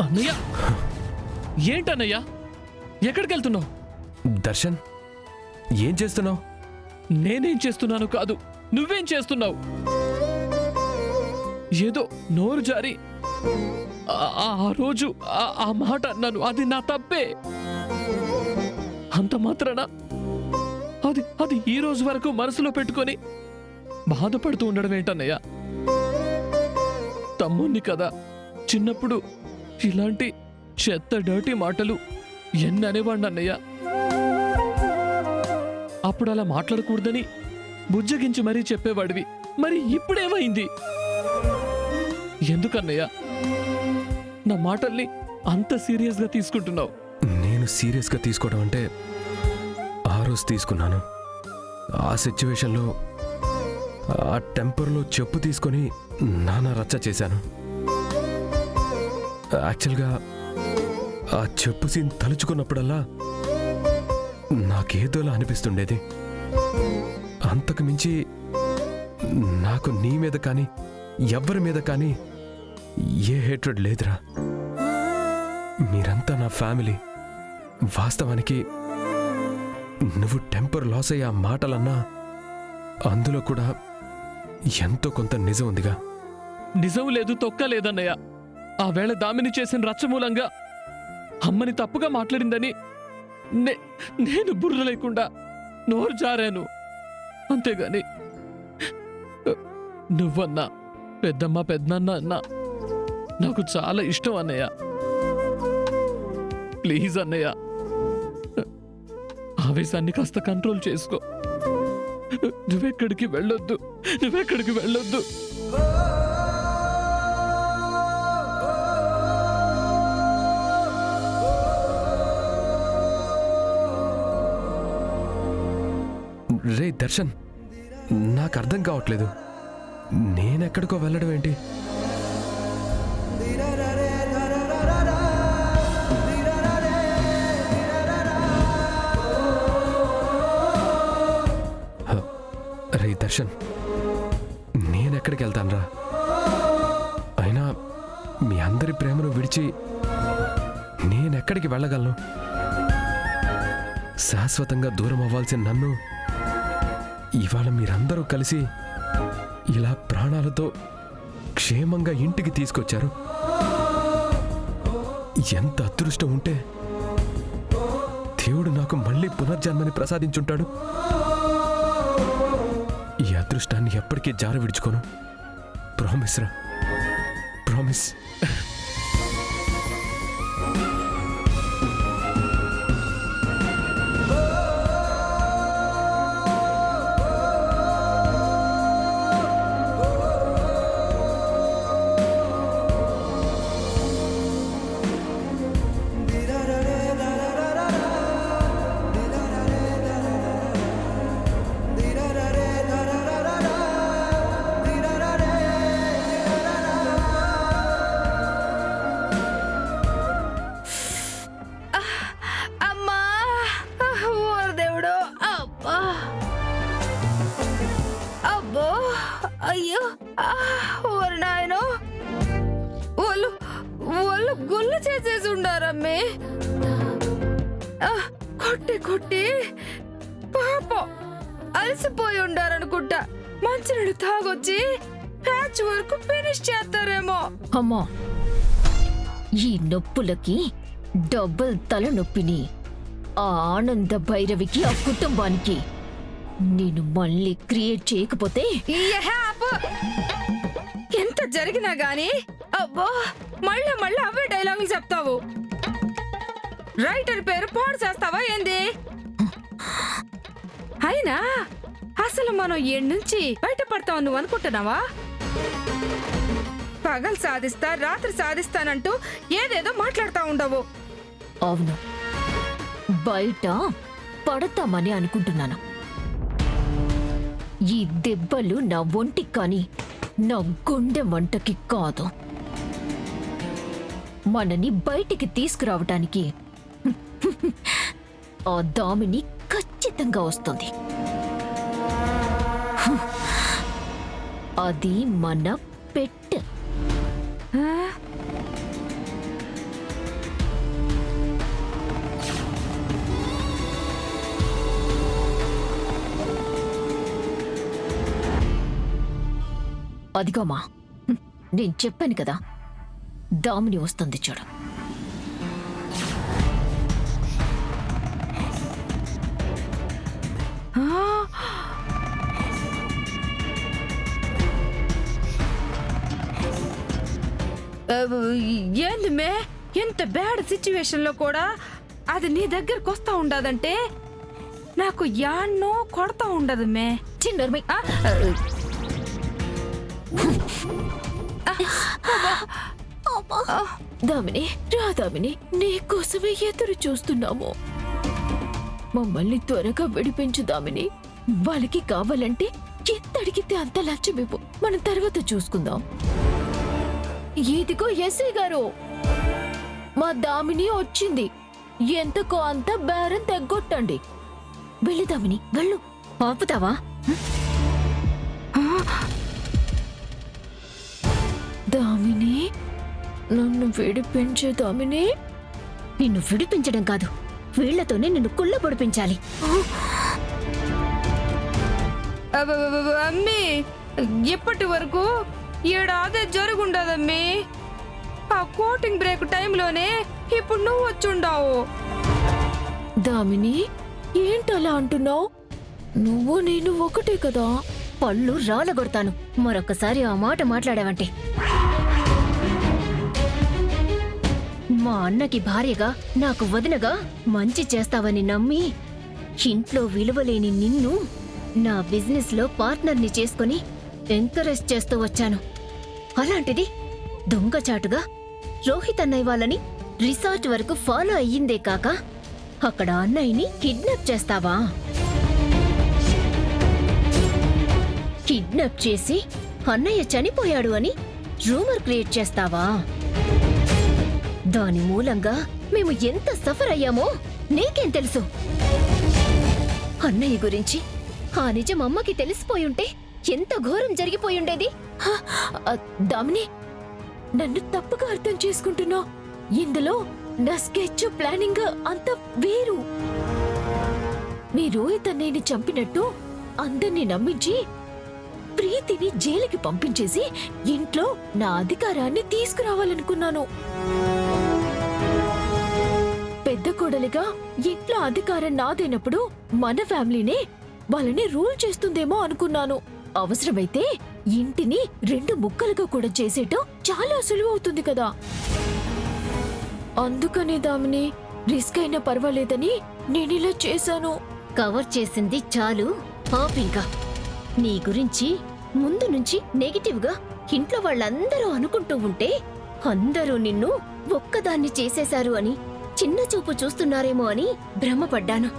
అన్నయ్య, ఏంటన్నయ్య, ఎక్కడికి వెళ్తున్నావు? దర్శన్, ఏం చేస్తున్నావు? నేనేం చేస్తున్నాను కాదు, నువ్వేం చేస్తున్నావు? ఏదో నోరు జారి ఆ రోజు ఆ మాట అన్నాను, అది నా తప్పే. అంత మాత్రాన అది ఈ రోజు వరకు మనసులో పెట్టుకొని బాధపడుతూ ఉండడం ఏంటన్నయ్య? తమ్ముణ్ణి కదా, చిన్నప్పుడు ఇలాంటి చెత్త డర్టీ మాటలు ఎన్ని అనేవాడిని అన్నయ్య. అప్పుడు అలా మాట్లాడకూడదని బుజ్జగించి మరీ చెప్పేవాడివి. మరి ఇప్పుడేమైంది? ఎందుకన్నయ్య నా మాటల్ని అంత సీరియస్గా తీసుకుంటున్నావు? నేను సీరియస్గా తీసుకోవడం అంటే ఆ రోజు తీసుకున్నాను. ఆ సిచ్యువేషన్లో ఆ టెంపర్లో చెప్పు తీసుకొని నానా రచ్చ చేశాను. యాక్చువల్గా ఆ చెప్పు సీన్ తలుచుకున్నప్పుడల్లా నాకేదోలా అనిపిస్తుండేది. అంతకు మించి నాకు నీ మీద కానీ ఎవ్వరి మీద కానీ ఏ హేట్రెడ్ లేదురా. మీరంతా నా ఫ్యామిలీ. వాస్తవానికి నువ్వు టెంపర్ లాస్ అయ్యే ఆ మాటలన్నా అందులో కూడా ఎంతో కొంత నిజం ఉందిగా. నిజం లేదు, తొక్క లేదన్నయ్య. ఆ వేళ దామిని చేసిన రచ్చ మూలంగా అమ్మని తప్పుగా మాట్లాడిందని నేను బుర్ర లేకుండా నోరు జారాను, అంతేగాని నువ్వన్నా పెద్దమ్మ పెద్దనాన్న అన్నా నాకు చాలా ఇష్టం అన్నయ్య. ప్లీజ్ అన్నయ్య, ఆవేశాన్ని కాస్త కంట్రోల్ చేసుకో. నువ్వెక్కడికి వెళ్ళొద్దు, నువ్వెక్కడికి వెళ్ళొద్దు. రే దర్శన్, నాకు అర్థం కావట్లేదు. నేనెక్కడికో వెళ్ళడం ఏంటి? రే దర్శన్, నేనెక్కడికి వెళ్తానురా? అయినా మీ అందరి ప్రేమను విడిచి నేనెక్కడికి వెళ్ళగలను? శాశ్వతంగా దూరం అవ్వాల్సిన నన్ను ఇవాళ మీరందరూ కలిసి ఇలా ప్రాణాలతో క్షేమంగా ఇంటికి తీసుకొచ్చారు. ఎంత అదృష్టం ఉంటే దేవుడు నాకు మళ్ళీ పునర్జన్మని ప్రసాదించుంటాడు. ఈ అదృష్టాన్ని ఎప్పటికీ జార విడుచుకోను. ప్రామిస్ రా, ప్రామిస్. అయ్యో, ఓరి నాయనో, వాళ్ళు వాళ్ళు గుళ్ళు చేసేసి ఉండారమ్మే. కొట్టి కొట్టి పాపం అలసిపోయి ఉండారనుకుంటా. మంచినీళ్ళు తాగొచ్చి ప్యాచ్ వరకు ఫినిష్ చేస్తారేమో. అమ్మా, ఈ నొప్పులకి డబుల్ తల నొప్పిని ఆ ఆనంద భైరవికి, ఆ కుటుంబానికి నేను మళ్ళీ క్రియేట్ చేయకపోతే. ఎంత జరిగినా గానీ అబ్బో, మళ్ళీ మళ్ళీ అవే డైలాగులు చెప్తావు. రైటర్ పేరు పాడు చేస్తావా ఏంది? అయినా అసలు మనం ఏడు నుంచి బయటపడతావు నువ్వు అనుకుంటున్నావా? పగలు సాధిస్తా, రాత్రి సాధిస్తానంటూ ఏదేదో మాట్లాడుతా ఉండవు. అవును, బయట పడతామని అనుకుంటున్నాను. ఈ దెబ్బలు నా ఒంటికి కానీ నా గుండె మంటకి కాదు. మనని బయటికి తీసుకురావటానికి ఆ దామిని ఖచ్చితంగా వస్తుంది. అది మన పెట్టె. అదిగోమా నేను చెప్పాను కదా దామిని వస్తుంది చూడు. ఏంది మే, ఎంత బ్యాడ్ సిచ్యువేషన్ లో కూడా అది నీ దగ్గరకు వస్తా ఉండదంటే నాకు యాన్నో కొడతా ఉండదు మే. చిన్నర్మి దామిని రా దామిని, నీకోసమే ఎదురు చూస్తున్నాము. మమ్మల్ని త్వరగా విడిపించు దామిని. వాళ్ళకి కావాలంటే ఎంత అడిగితే అంత లక్ష్యమివ్వు, మనం తర్వాత చూసుకుందాం. ఇదిగో ఎస్ఐ గారు, మా దామిని వచ్చింది. ఎంతకో అంత బేరం తెగ్గొట్టండి. వెళ్ళు దామిని వెళ్ళు. ఆపుతావా? దామిని నన్ను విడిపించే దామిని. నిన్ను విడిపించడం కాదు, వీళ్లతోనే నిన్ను కుళ్ళ పొడిపించాలి. అమ్మీ, ఇప్పటి వరకు ఏడాదే జరుగుండదమ్మీ. ఆ కోటింగ్ బ్రేక్ టైంలోనే ఇప్పుడు నువ్వు వచ్చుండావు. దామిని ఏంటలా అంటున్నావు? నువ్వు నేను ఒకటే కదా. పళ్ళు రాలగొడతాను మరొకసారి ఆ మాట మాట్లాడావంటే. మా అన్నకి భార్యగా నాకు వదినగా మంచి చేస్తావని నమ్మి ఇంట్లో విలువలేని నిన్ను నా బిజినెస్ లో పార్ట్నర్ని చేసుకుని ఎంకరేజ్ చేస్తూ వచ్చాను. అలాంటిది దొంగచాటుగా రోహిత్ అన్నయ్య వాళ్ళని రిసార్ట్ వరకు ఫాలో అయ్యిందే కాక అక్కడ అన్నయ్యని కిడ్నాప్ చేస్తావా? కిడ్నాప్ చేసి అన్నయ్య చనిపోయాడు అని రూమర్ క్రియేట్ చేస్తావా? దాని మూలంగా మేము ఎంత సఫర్ అయ్యామో నీకేం తెలుసు? అన్నయ్య గురించి ఆ నిజం అమ్మకి తెలిసిపోయుంటే ఎంత ఘోరం జరిగిపోయుండేది. దామిని, నన్ను తప్పుగా అర్థం చేసుకుంటున్నావు. ఇందులో నా స్కెచ్ ప్లానింగ్ అంతా వేరు. మీ రోహిత్ అన్నయ్యని చంపినట్టు అందర్నీ నమ్మించి ప్రీతిని జైలుకి పంపించేసి ఇంట్లో నా అధికారాన్ని తీసుకురావాలనుకున్నాను. పెద్ద కోడలిగా ఇంట్లో అధికారం నాదైనప్పుడు మన ఫ్యామిలీనే వాళ్ళని రూల్ చేస్తుందేమో అనుకున్నాను. అవసరమైతే ఇంటిని 2 ముక్కలుగా కూడా చేసేటం చాలా సులువవుతుంది కదా. అందుకనే దామిని, రిస్క్ అయినా పర్వాలేదని నేనిలా చేశాను. కవర్ చేసింది చాలు, ఆపింకా. నీ గురించి ముందు నుంచి నెగిటివ్ గా ఇంట్లో వాళ్ళందరూ అనుకుంటూ ఉంటే అందరూ నిన్ను ఒక్కదాన్ని చేసేశారు అని చిన్న చూపు చూస్తున్నారేమో అని భ్రమపడ్డాను.